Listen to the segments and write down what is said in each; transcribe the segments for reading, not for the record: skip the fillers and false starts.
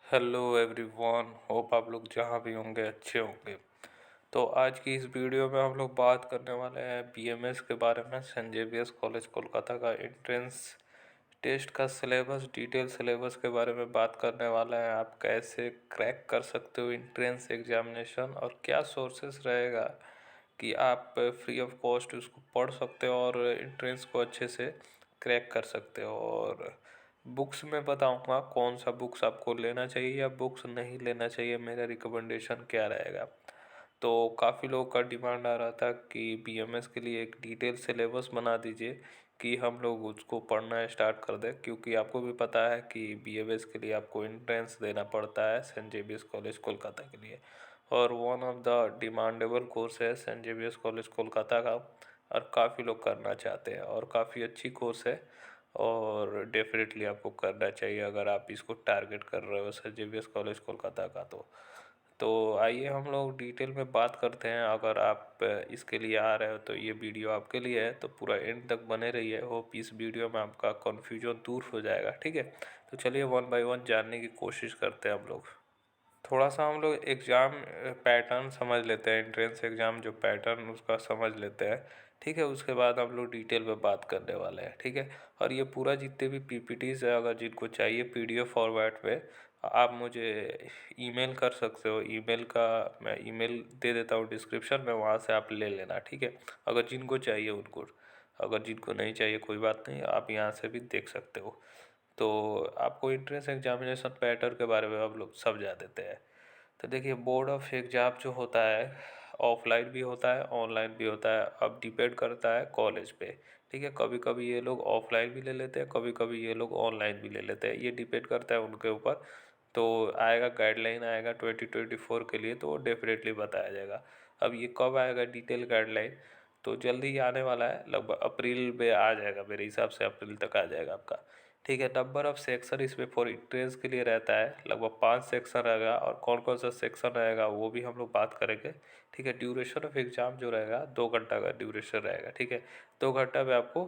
Hello everyone, hope आप लोग जहाँ भी होंगे अच्छे होंगे। तो आज की इस वीडियो में हम लोग बात करने वाले हैं बीएमएस के बारे में। सेंट जेवियर्स कॉलेज कोलकाता का एंट्रेंस टेस्ट का सिलेबस, डिटेल सिलेबस के बारे में बात करने वाले हैं। आप कैसे क्रैक कर सकते हो एंट्रेंस एग्जामिनेशन और क्या सोर्सेस रहेगा कि आप फ्री ऑफ कॉस्ट उसको पढ़ सकते हो और एंट्रेंस को अच्छे से क्रैक कर सकते हो। और बुक्स में बताऊंगा कौन सा बुक्स आपको लेना चाहिए या बुक्स नहीं लेना चाहिए, मेरा रिकमेंडेशन क्या रहेगा। तो काफ़ी लोगों का डिमांड आ रहा था कि बीएमएस के लिए एक डिटेल सिलेबस बना दीजिए कि हम लोग उसको पढ़ना स्टार्ट कर दें, क्योंकि आपको भी पता है कि बीएमएस के लिए आपको एंट्रेंस देना पड़ता है सेंट जेवियर्स कॉलेज कोलकाता के लिए। और one of the demandable course है सेंट जेवियर्स कॉलेज कोलकाता का, और काफ़ी लोग करना चाहते हैं और काफ़ी अच्छी कोर्स है और डेफिनेटली आपको करना चाहिए अगर आप इसको टारगेट कर रहे हो सेंट जेवियर्स कॉलेज कोलकाता का। तो आइए हम लोग डिटेल में बात करते हैं। अगर आप इसके लिए आ रहे हो तो ये वीडियो आपके लिए है, तो पूरा एंड तक बने रहिए। होप इस वीडियो में आपका कन्फ्यूजन दूर हो जाएगा, ठीक है। तो चलिए वन बाय वन जानने की कोशिश करते हैं हम लोग। थोड़ा सा हम लोग एग्ज़ाम पैटर्न समझ लेते हैं, एंट्रेंस एग्ज़ाम जो पैटर्न उसका समझ लेते हैं, ठीक है। उसके बाद हम लोग डिटेल में बात करने वाले हैं, ठीक है। और ये पूरा जितने भी पीपीटीज है, अगर जिनको चाहिए पीडीएफ फॉर्मेट में, आप मुझे ईमेल कर सकते हो। ईमेल का मैं ईमेल दे देता हूँ डिस्क्रिप्शन में, वहाँ से आप ले लेना, ठीक है। अगर जिनको चाहिए उनको, अगर जिनको नहीं चाहिए कोई बात नहीं, आप यहाँ से भी देख सकते हो। तो आपको एंट्रेंस एग्जामिनेशन पैटर्न के बारे में हम लोग समझा देते हैं। तो देखिए, बोर्ड ऑफ एग्जाम जो होता है ऑफलाइन भी होता है ऑनलाइन भी होता है। अब डिपेंड करता है कॉलेज पे, ठीक है। कभी कभी ये लोग ऑफलाइन भी ले लेते हैं, कभी कभी ये लोग ऑनलाइन भी ले लेते हैं, ये डिपेंड करता है उनके ऊपर। तो आएगा गाइडलाइन आएगा 2024 के लिए, तो वो डेफिनेटली बताया जाएगा। अब ये कब आएगा डिटेल गाइडलाइन, तो जल्दी ही आने वाला है, लगभग अप्रैल में आ जाएगा, मेरे हिसाब से अप्रैल तक आ जाएगा आपका, ठीक है। नंबर ऑफ सेक्शन इसमें फॉर एंट्रेंस के लिए रहता है, लगभग 5 सेक्शन रहेगा। और कौन कौन सा सेक्शन रहेगा वो भी हम लोग बात करेंगे, ठीक है। ड्यूरेशन ऑफ एग्ज़ाम जो रहेगा 2 घंटा का ड्यूरेशन रहेगा, ठीक है। 2 घंटा में आपको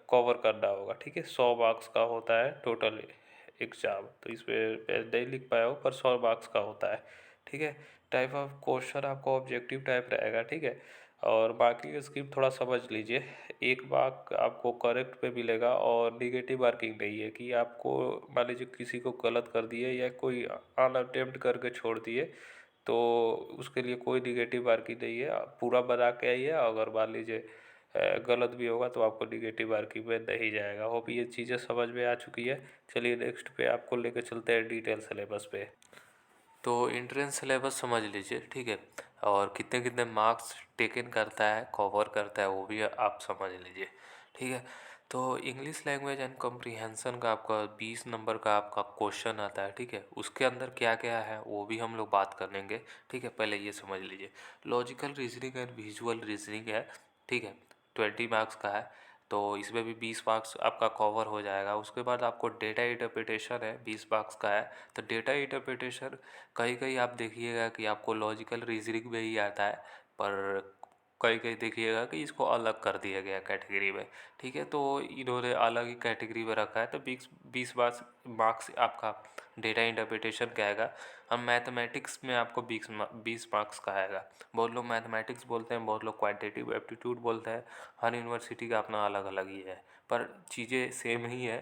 कवर करना होगा, ठीक है। 100 मार्क्स का होता है टोटल एग्ज़ाम, तो इसमें मैं नहीं लिख पाया हूँ पर 100 मार्क्स का होता है, ठीक है। टाइप ऑफ क्वेश्चन आपको ऑब्जेक्टिव टाइप रहेगा, ठीक है। और बाकी का स्क्रिप्ट थोड़ा समझ लीजिए। 1 मार्क आपको करेक्ट पे मिलेगा और निगेटिव मार्किंग नहीं है कि आपको मान लीजिए किसी को गलत कर दिए या कोई अनअटेम्प्ट करके छोड़ दिए, तो उसके लिए कोई निगेटिव मार्किंग नहीं है। आप पूरा बना के आइए, अगर मान लीजिए गलत भी होगा तो आपको निगेटिव मार्किंग में नहीं जाएगा। होप ये चीज़ें समझ में आ चुकी है। चलिए नेक्स्ट पे आपको लेकर चलते हैं डिटेल सिलेबस पे। तो एंट्रेंस सिलेबस समझ लीजिए, ठीक है। और कितने कितने मार्क्स टेकन करता है, कवर करता है, वो भी आप समझ लीजिए, ठीक है। तो इंग्लिश लैंग्वेज एंड कॉम्प्रिहेंसन का आपका 20 नंबर का आपका क्वेश्चन आता है, ठीक है। उसके अंदर क्या क्या है वो भी हम लोग बात कर लेंगे, ठीक है। पहले ये समझ लीजिए, logical reasoning and visual reasoning है, ठीक है। 20 मार्क्स का है, तो इसमें भी 20 मार्क्स आपका कवर हो जाएगा। उसके बाद आपको डेटा इंटरप्रिटेशन है, 20 मार्क्स का है। तो डेटा इंटरप्रिटेशन कहीं कहीं आप देखिएगा कि आपको लॉजिकल रीजनिंग में ही आता है, पर कहीं कहीं देखिएगा कि इसको अलग कर दिया गया कैटेगरी में, ठीक है। तो इन्होंने अलग ही कैटेगरी में रखा है। तो 20 20 मार्क्स आपका डेटा इंटरप्रिटेशन का आएगा। हम मैथमेटिक्स में आपको 20 मार्क्स का आएगा। बहुत लोग मैथमेटिक्स बोलते हैं, बहुत लोग क्वांटिटेटिव एप्टीट्यूड बोलते हैं। हर यूनिवर्सिटी का अपना अलग अलग ही है, पर चीज़ें सेम ही है,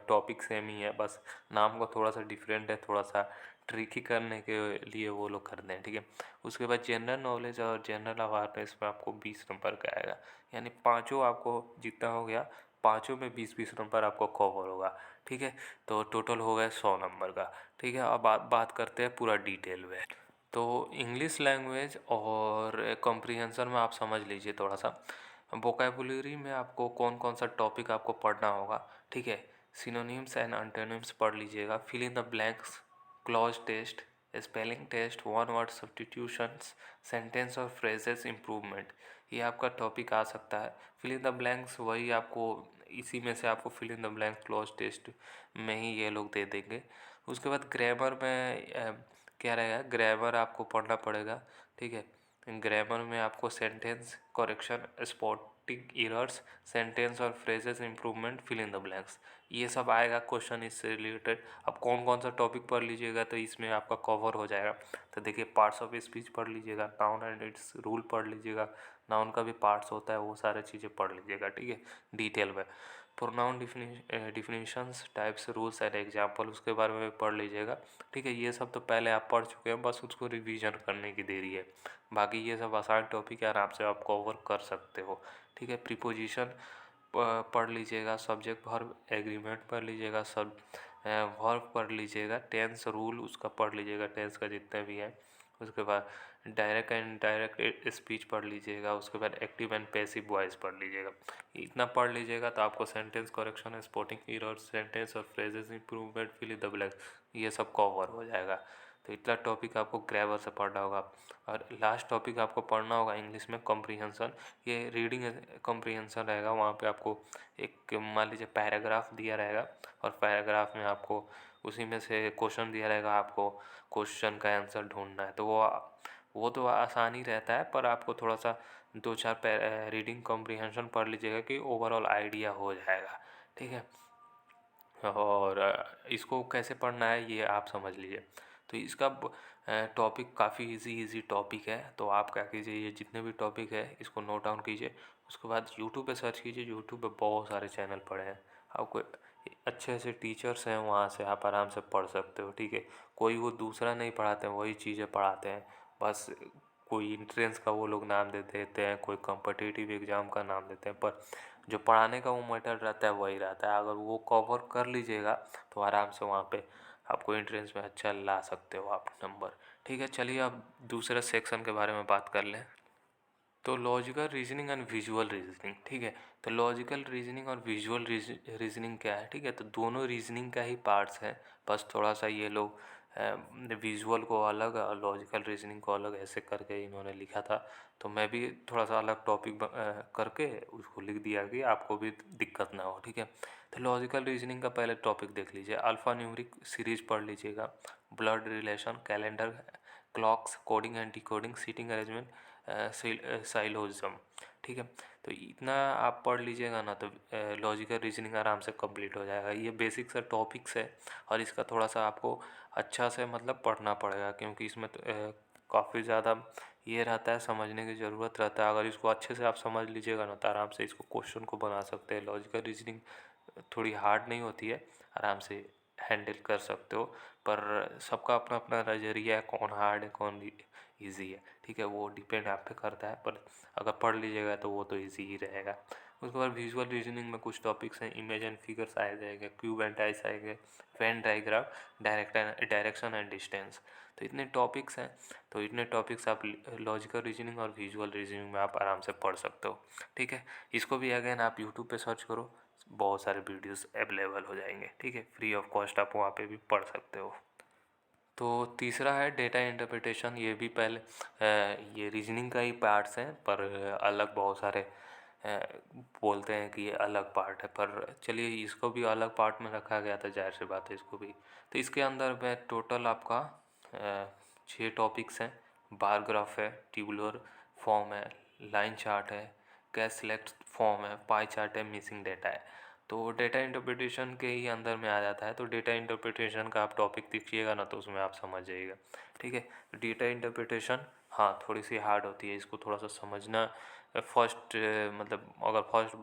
टॉपिक सेम ही है, बस नाम का थोड़ा सा डिफरेंट है, थोड़ा सा ट्रिकी करने के लिए वो लोग करते हैं, ठीक है। उसके बाद जनरल नॉलेज और जनरल अवेयरनेस में आपको 20 नंबर का आएगा। यानी पाँचों आपको जितना हो गया, पाँचों में 20 20 नंबर आपको कवर होगा, ठीक है। तो टोटल हो गया 100 नंबर का, ठीक है। अब बात करते हैं पूरा डिटेल में। तो इंग्लिश लैंग्वेज और कॉम्प्रिहेंशन में आप समझ लीजिए थोड़ा सा। वोकेबुलरी में आपको कौन कौन सा टॉपिक आपको पढ़ना होगा, ठीक है। सिनोनिम्स एंड एंटोनिम्स पढ़ लीजिएगा। Fill in the blanks, cloze test, spelling test, one word substitutions, sentence और फ्रेजेस इम्प्रूवमेंट, ये आपका टॉपिक आ सकता है। फिल इन द ब्लैंक्स वही आपको, इसी में से आपको fill in the blanks cloze test में ही ये लोग दे देंगे। उसके बाद ग्रामर में क्या रहेगा, ग्रामर आपको पढ़ना पड़ेगा, ठीक है। ग्रामर में आपको sentence correction, spot syntactic errors, sentence और phrases improvement, fill in the blanks, ये सब आएगा क्वेश्चन इससे रिलेटेड। अब कौन कौन सा टॉपिक पढ़ लीजिएगा तो इसमें आपका कवर हो जाएगा। तो देखिए, पार्ट्स ऑफ स्पीच पढ़ लीजिएगा, नाउन एंड इट्स रूल पढ़ लीजिएगा, नाउन का भी पार्ट्स होता है, वो सारे चीज़ें पढ़ लीजिएगा, ठीक है, डिटेल में। Pronoun definitions, types, rules and example, उसके बारे में भी पढ़ लीजिएगा, ठीक है। ये सब तो पहले आप पढ़ चुके हैं, बस उसको रिवीजन करने की देरी है। बाकी ये सब आसान टॉपिक है, आराम से आप कवर कर सकते हो, ठीक है। प्रीपोजिशन पढ़ लीजिएगा, सब्जेक्ट वर्ब एग्रीमेंट पढ़ लीजिएगा, सब वर्ब पढ़ लीजिएगा, टेंस रूल उसका पढ़ लीजिएगा, टेंस का जितने भी हैं। उसके बाद डायरेक्ट एंड इनडायरेक्ट स्पीच पढ़ लीजिएगा, उसके बाद एक्टिव एंड पैसिव वॉइस पढ़ लीजिएगा। इतना पढ़ लीजिएगा तो आपको sentence correction, spotting error, sentence और phrases improvement, fill in the blanks, ये सब कवर हो जाएगा। तो इतना टॉपिक आपको ग्रामर से पढ़ना होगा। और लास्ट टॉपिक आपको पढ़ना होगा इंग्लिश में कॉम्प्रीहेंशन। ये रीडिंग कॉम्प्रीहेंशन रहेगा। वहाँ पे आपको एक मान लीजिए पैराग्राफ दिया रहेगा, और पैराग्राफ में आपको उसी में से क्वेश्चन दिया रहेगा, आपको क्वेश्चन का आंसर ढूंढना है। तो वो तो आसान ही रहता है, पर आपको थोड़ा सा 2-4 रीडिंग कॉम्प्रीहेंशन पढ़ लीजिएगा कि ओवरऑल आइडिया हो जाएगा, ठीक है। और इसको कैसे पढ़ना है ये आप समझ लीजिए। तो इसका टॉपिक काफ़ी इजी टॉपिक है। तो आप क्या कीजिए, ये जितने भी टॉपिक है इसको नोट डाउन कीजिए। उसके बाद यूट्यूब पे सर्च कीजिए। यूट्यूब पे बहुत सारे चैनल पड़े हैं, आपको अच्छे से टीचर्स हैं, वहाँ से आप आराम से पढ़ सकते हो, ठीक है। कोई वो दूसरा नहीं पढ़ाते हैं, वही चीज़ें पढ़ाते हैं, बस कोई इंट्रेंस का वो लोग नाम दे देते हैं, कोई कॉम्पिटिटिव एग्ज़ाम का नाम देते हैं, पर जो पढ़ाने का वो मैटर रहता है वही रहता है। अगर वो कवर कर लीजिएगा तो आराम से वहाँ पे आपको एंट्रेंस में अच्छा ला सकते हो आप नंबर, ठीक है। चलिए अब दूसरे सेक्शन के बारे में बात कर लें। तो logical reasoning and visual reasoning, ठीक है। तो लॉजिकल रीजनिंग और विजुअल रीजनिंग क्या है, ठीक है। तो दोनों रीजनिंग का ही पार्ट्स हैं, बस थोड़ा सा ये लोग विजुअल को अलग और लॉजिकल रीजनिंग को अलग ऐसे करके इन्होंने लिखा था। तो मैं भी थोड़ा सा अलग टॉपिक करके उसको लिख दिया कि आपको भी दिक्कत ना हो, ठीक है। तो लॉजिकल रीजनिंग का पहले टॉपिक देख लीजिए। अल्फ़ा न्यूमरिक सीरीज पढ़ लीजिएगा, blood relation, calendar, clocks, coding and decoding, seating arrangement, syllogism, ठीक है। तो इतना आप पढ़ लीजिएगा ना तो लॉजिकल रीजनिंग आराम से कंप्लीट हो जाएगा। ये बेसिक सा टॉपिक्स है, और इसका थोड़ा सा आपको अच्छा से मतलब पढ़ना पड़ेगा, क्योंकि इसमें काफ़ी ज़्यादा ये रहता है, समझने की ज़रूरत रहता है। अगर इसको अच्छे से आप समझ लीजिएगा ना तो आराम से इसको क्वेश्चन को बना सकते हैं। लॉजिकल रीजनिंग थोड़ी हार्ड नहीं होती है, आराम से हैंडल कर सकते हो, पर सबका अपना अपना नज़रिया है, कौन हार्ड है कौन ईजी है, ठीक है। वो डिपेंड आप पे करता है, पर अगर पढ़ लीजिएगा तो वो तो ईजी ही रहेगा। उसके बाद विजुअल रीजनिंग में कुछ टॉपिक्स हैं, इमेज एंड फिगर्स आ जाएंगे, क्यूब एंड टाइस आएंगे, Venn diagram, direction and distance. तो इतने टॉपिक्स हैं। तो इतने टॉपिक्स आप लॉजिकल रीजनिंग और विजुअल रीजनिंग में आप आराम से पढ़ सकते हो, ठीक है। इसको भी अगेन आप यूट्यूब पे सर्च करो, बहुत सारे वीडियोस अवेलेबल हो जाएंगे, ठीक है। फ्री ऑफ कॉस्ट आप वहाँ पे भी पढ़ सकते हो। तो तीसरा है डेटा इंटरप्रिटेशन। ये भी पहले ये रीजनिंग का ही पार्ट्स हैं, पर अलग बहुत सारे बोलते हैं कि ये अलग पार्ट है, पर चलिए इसको भी अलग पार्ट में रखा गया था, जाहिर सी बात है इसको भी। तो इसके अंदर में टोटल आपका 6 टॉपिक्स हैं। बार ग्राफ है, ट्यूबुलर फॉर्म है, लाइन चार्ट है, कैश सिलेक्ट फॉर्म है, पाई चार्ट है, मिसिंग डेटा है। तो डेटा इंटरप्रिटेशन के ही अंदर में आ जाता है। तो डेटा इंटरप्रिटेशन का आप टॉपिक देखिएगा ना तो उसमें आप समझ जाइएगा, ठीक है। डेटा इंटरप्रिटेशन हाँ थोड़ी सी हार्ड होती है, इसको थोड़ा सा समझना फर्स्ट मतलब अगर फर्स्ट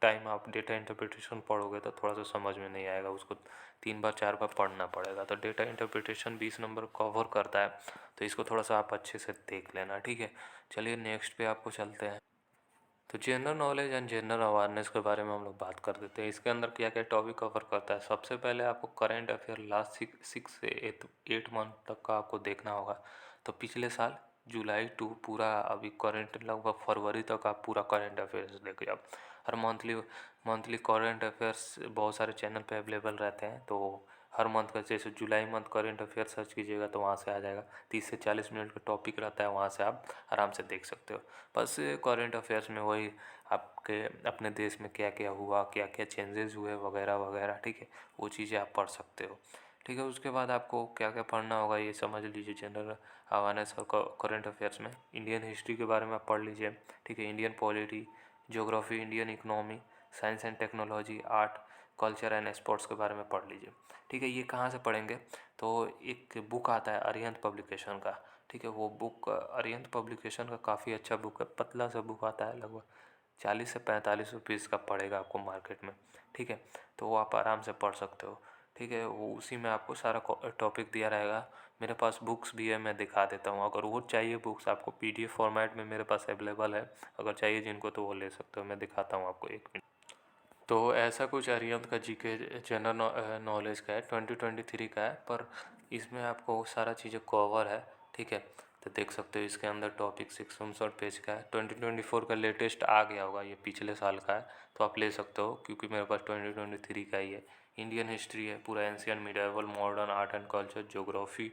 टाइम आप डेटा इंटरप्रिटेशन पढ़ोगे तो थोड़ा सा समझ में नहीं आएगा, उसको 3 बार 4 बार पढ़ना पड़ेगा। तो डेटा इंटरप्रिटेशन 20 नंबर कवर करता है, तो इसको थोड़ा सा आप अच्छे से देख लेना, ठीक है। चलिए नेक्स्ट पे आपको चलते हैं। तो general knowledge and general awareness के बारे में हम लोग बात कर देते हैं। इसके अंदर क्या क्या टॉपिक कवर करता है। सबसे पहले आपको करंट अफेयर लास्ट 6 से 8 मंथ तक का आपको देखना होगा। तो पिछले साल जुलाई टू पूरा अभी करंट लगभग फरवरी तक आप पूरा करंट अफेयर्स देखिए। आप हर मंथली करंट अफेयर्स बहुत सारे चैनल पे अवेलेबल रहते हैं। तो हर मंथ का जैसे जुलाई मंथ करंट अफेयर सर्च कीजिएगा तो वहाँ से आ जाएगा। 30 से 40 मिनट का टॉपिक रहता है, वहाँ से आप आराम से देख सकते हो। बस करंट अफेयर्स में वही आपके अपने देश में क्या क्या हुआ, क्या क्या चेंजेस हुए वगैरह वगैरह, ठीक है, वो चीज़ें आप पढ़ सकते हो, ठीक है। उसके बाद आपको क्या क्या पढ़ना होगा ये समझ लीजिए। जनरल अवेयरनेस और करंट अफेयर्स में इंडियन हिस्ट्री के बारे में आप पढ़ लीजिए, ठीक है। Indian polity, geography, Indian economy, science and technology, art, culture and sports के बारे में पढ़ लीजिए। ठीक है, ये कहाँ से पढ़ेंगे? तो एक बुक आता है अरिहंत पब्लिकेशन का। ठीक है, वो बुक अरिहंत पब्लिकेशन का काफ़ी अच्छा बुक है, पतला सा बुक आता है, लगभग 40 से 45 रुपीज़ का पड़ेगा आपको मार्केट में। ठीक है, तो वो आप आराम से पढ़ सकते हो। ठीक है, वो उसी में आपको सारा टॉपिक दिया रहेगा। मेरे पास बुक्स भी है, मैं दिखा देता हूँ। अगर वो चाहिए बुक्स आपको PDF फॉर्मेट में मेरे पास अवेलेबल है, अगर चाहिए जिनको तो वो ले सकते हो। मैं दिखाता हूँ आपको, 1 मिनट। तो ऐसा कुछ अरिहंत का GK जनरल नॉलेज का है, 2023 का है, पर इसमें आपको सारा चीज़ें कवर है। ठीक है, तो देख सकते हो इसके अंदर टॉपिक 659 पेज का है। 2024 का लेटेस्ट आ गया होगा, ये पिछले साल का है, तो आप ले सकते हो क्योंकि मेरे पास 2023 का ही है। इंडियन हिस्ट्री है पूरा, ancient, medieval, modern, art and culture, geography,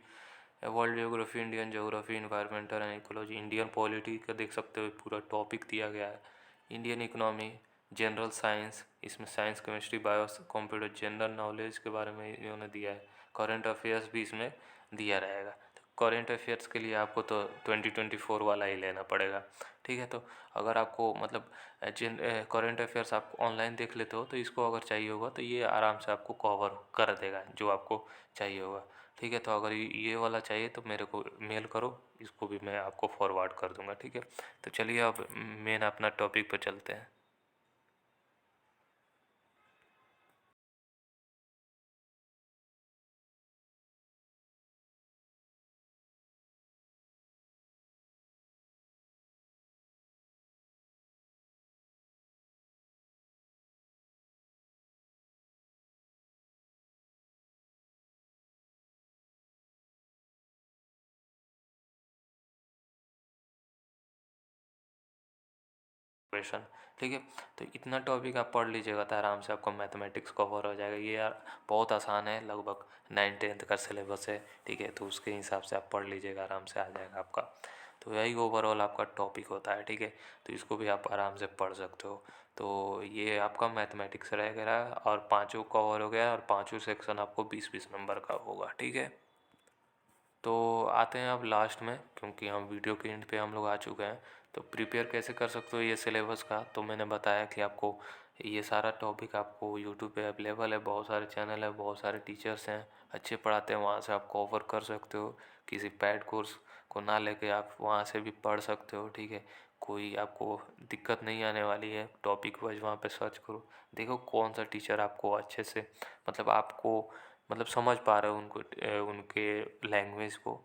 world geography, Indian geography, environmental and ecology, Indian polity का देख सकते हो पूरा टॉपिक दिया गया है। इंडियन इकोनॉमी, जनरल साइंस, इसमें science, chemistry, bio, computer, general knowledge के बारे में इन्होंने दिया है। करंट अफेयर्स भी इसमें दिया रहेगा। तो करंट अफेयर्स के लिए आपको तो 2024 वाला ही लेना पड़ेगा। ठीक है, तो अगर आपको मतलब जिन करंट अफेयर्स आप ऑनलाइन देख लेते हो, तो इसको अगर चाहिए होगा तो ये आराम से आपको कवर कर देगा जो आपको चाहिए होगा। ठीक है, तो अगर ये वाला चाहिए तो मेरे को मेल करो, इसको भी मैं आपको फॉरवर्ड कर दूंगा। ठीक है, तो चलिए अब मेन अपना टॉपिक पर चलते हैं। क्वेश्चन। ठीक है, तो इतना टॉपिक आप पढ़ लीजिएगा तो आराम से आपको मैथमेटिक्स कवर हो जाएगा। ये यार बहुत आसान है, लगभग 9th-10th का सिलेबस है। ठीक है, तो उसके हिसाब से आप पढ़ लीजिएगा, आराम से आ जाएगा आपका। तो यही ओवरऑल आपका टॉपिक होता है। ठीक है, तो इसको भी आप आराम से पढ़ सकते हो। तो ये आपका मैथमेटिक्स रहेगा और पाँचों कवर हो गया, और पाँचों सेक्शन आपको 20-20 नंबर का होगा। ठीक है, तो आते हैं अब लास्ट में, क्योंकि हम वीडियो के एंड पे हम लोग आ चुके हैं। तो प्रिपेयर कैसे कर सकते हो ये सिलेबस का, तो मैंने बताया कि आपको ये सारा टॉपिक आपको यूट्यूब पे अवेलेबल है, बहुत सारे चैनल है, बहुत सारे टीचर्स हैं, अच्छे पढ़ाते हैं, वहाँ से आप कवर कर सकते हो। किसी पैड कोर्स को ना लेके आप वहाँ से भी पढ़ सकते हो। ठीक है, कोई आपको दिक्कत नहीं आने वाली है। टॉपिक वाइज वहाँ पे सर्च करो, देखो कौन सा टीचर आपको अच्छे से मतलब आपको मतलब समझ पा रहे हो उनको, उनके लैंग्वेज को।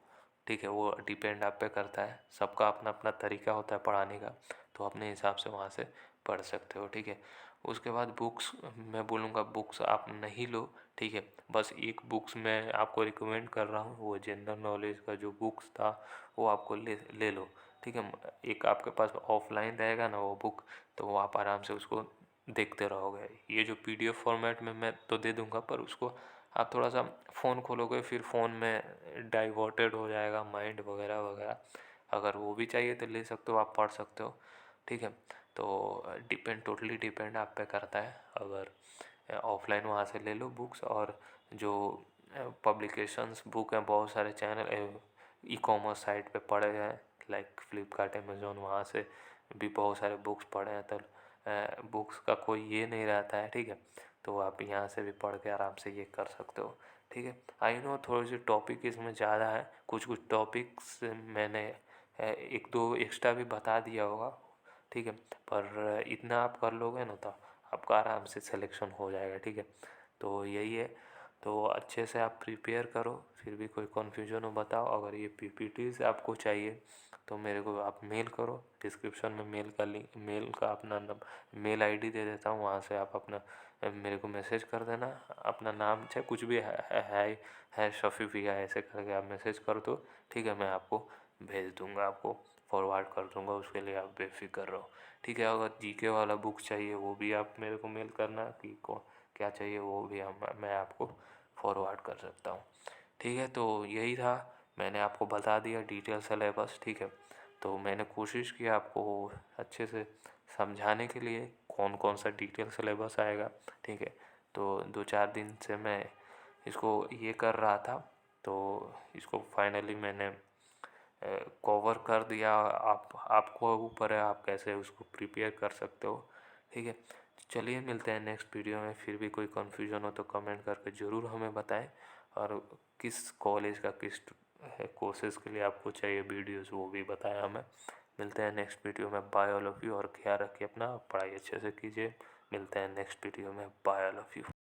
ठीक है, वो डिपेंड आप पे करता है, सबका अपना अपना तरीका होता है पढ़ाने का, तो अपने हिसाब से वहाँ से पढ़ सकते हो। ठीक है, उसके बाद बुक्स, मैं बोलूँगा बुक्स आप नहीं लो। ठीक है, बस एक बुक्स मैं आपको रिकमेंड कर रहा हूँ, वो जनरल नॉलेज का जो बुक्स था वो आपको ले ले लो। ठीक है, एक आपके पास ऑफलाइन रहेगा ना वो बुक, तो वो आप आराम से उसको देखते रहोगे। ये जो PDF फॉर्मेट में मैं तो दे दूँगा, पर उसको आप थोड़ा सा फ़ोन खोलोगे फिर फ़ोन में डाइवर्टेड हो जाएगा माइंड वगैरह वगैरह। अगर वो भी चाहिए तो ले सकते हो, आप पढ़ सकते हो। ठीक है, तो टोटली डिपेंड आप पे करता है। अगर ऑफलाइन वहाँ से ले लो बुक्स, और जो पब्लिकेशंस बुक हैं, बहुत सारे चैनल ई-कॉमर्स साइट पे पड़े हैं, लाइक फ्लिपकार्ट, अमेज़ोन, वहाँ से भी बहुत सारे बुक्स पढ़े हैं। तो बुक्स का कोई ये नहीं रहता है। ठीक है, तो आप यहाँ से भी पढ़ के आराम से ये कर सकते हो। ठीक है, आई नो थोड़ी सी टॉपिक इसमें ज़्यादा है, कुछ कुछ टॉपिक्स मैंने एक दो एक्स्ट्रा भी बता दिया होगा। ठीक है, पर इतना आप कर लोगे ना तो आपका आराम से सिलेक्शन हो जाएगा। ठीक है, तो यही है। तो अच्छे से आप प्रिपेयर करो, फिर भी कोई कन्फ्यूजन हो बताओ। अगर ये PPTs आपको चाहिए तो मेरे को आप मेल करो, डिस्क्रिप्शन में मेल का लिंक, मेल का अपना मेल ID दे देता हूँ, वहाँ से आप अपना मेरे को मैसेज कर देना, अपना नाम चाहे कुछ भी है शफ़ी भैया ऐसे करके आप मैसेज कर दो। ठीक है, मैं आपको भेज दूँगा, आपको फॉरवर्ड कर दूँगा, उसके लिए आप बेफिक्र रहो। ठीक है, अगर GK वाला बुक चाहिए वो भी आप मेरे को मेल करना कि क्या चाहिए, वो भी मैं आपको फॉरवर्ड कर सकता हूँ। ठीक है, तो यही था, मैंने आपको बता दिया डिटेल सिलेबस। ठीक है, तो मैंने कोशिश की आपको अच्छे से समझाने के लिए कौन कौन सा डिटेल सिलेबस आएगा। ठीक है, तो 2-4 दिन से मैं इसको ये कर रहा था, तो इसको फाइनली मैंने कवर कर दिया। आपको ऊपर है, आप कैसे उसको प्रिपेयर कर सकते हो। ठीक है, चलिए मिलते हैं नेक्स्ट वीडियो में। फिर भी कोई कन्फ्यूज़न हो तो कमेंट करके ज़रूर हमें बताएं, और किस कॉलेज का किस कोर्सेज़ के लिए आपको चाहिए वीडियोस वो भी बताएं हमें। मिलते हैं नेक्स्ट वीडियो में। बाय ऑल ऑफ़ यू, और ख्याल रखिए अपना, पढ़ाई अच्छे से कीजिए। मिलते हैं नेक्स्ट वीडियो में। Bye all of you.